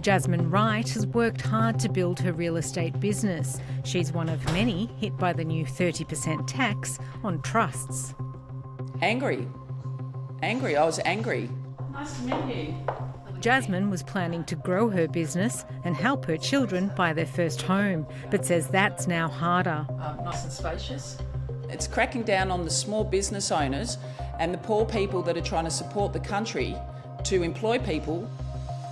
Jasmine Wright has worked hard to build her real estate business. She's one of many hit by the new 30% tax on trusts. Angry. I was angry. Nice to meet you. Jasmine was planning to grow her business and help her children buy their first home, but says that's now harder. Nice and spacious. It's cracking down on the small business owners and the poor people that are trying to support the country to employ people.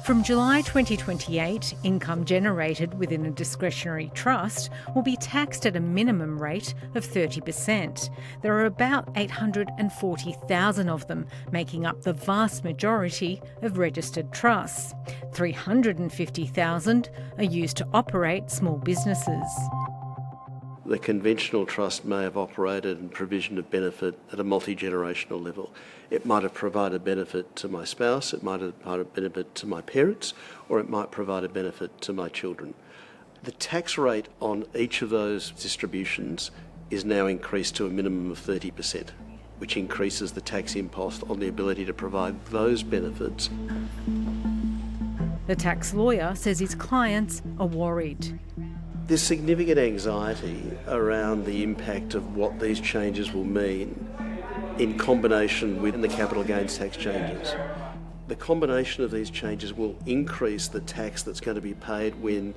From July 2028, income generated within a discretionary trust will be taxed at a minimum rate of 30%. There are about 840,000 of them, making up the vast majority of registered trusts. 350,000 are used to operate small businesses. The conventional trust may have operated in provision of benefit at a multi-generational level. It might have provided benefit to my spouse, it might have provided benefit to my parents, or it might provide a benefit to my children. The tax rate on each of those distributions is now increased to a minimum of 30%, which increases the tax impost on the ability to provide those benefits. The tax lawyer says his clients are worried. There's significant anxiety around the impact of what these changes will mean in combination with the capital gains tax changes. The combination of these changes will increase the tax that's going to be paid when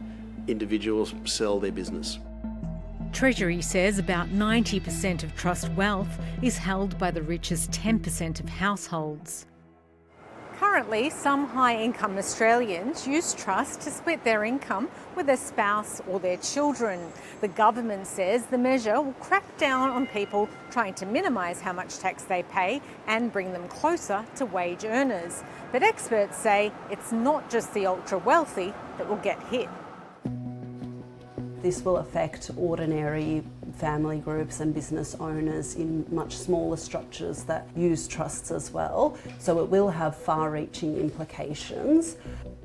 individuals sell their business. Treasury says about 90% of trust wealth is held by the richest 10% of households. Currently, some high-income Australians use trust to split their income with their spouse or their children. The government says the measure will crack down on people trying to minimise how much tax they pay and bring them closer to wage earners. But experts say it's not just the ultra-wealthy that will get hit. This will affect ordinary family groups and business owners in much smaller structures that use trusts as well. So it will have far-reaching implications.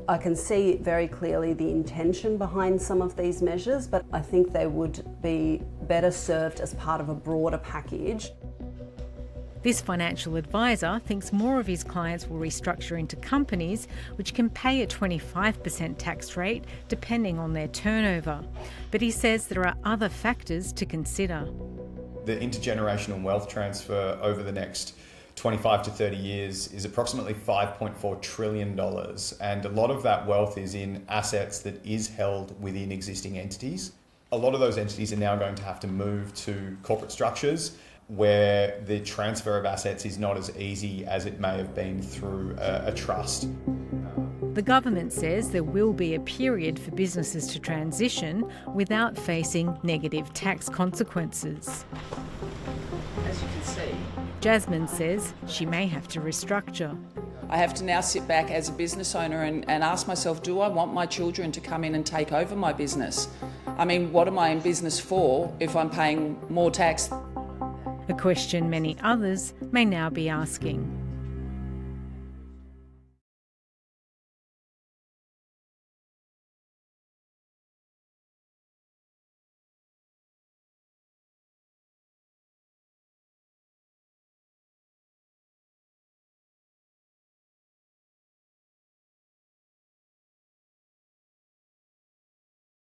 I can see very clearly the intention behind some of these measures, but I think they would be better served as part of a broader package. This financial advisor thinks more of his clients will restructure into companies which can pay a 25% tax rate depending on their turnover. But he says there are other factors to consider. The intergenerational wealth transfer over the next 25 to 30 years is approximately $5.4 trillion, and a lot of that wealth is in assets that is held within existing entities. A lot of those entities are now going to have to move to corporate structures where the transfer of assets is not as easy as it may have been through a trust. The government says there will be a period for businesses to transition without facing negative tax consequences. As you can see, Jasmine says she may have to restructure. I have to now sit back as a business owner and ask myself, do I want my children to come in and take over my business? I mean, what am I in business for if I'm paying more tax? A question many others may now be asking.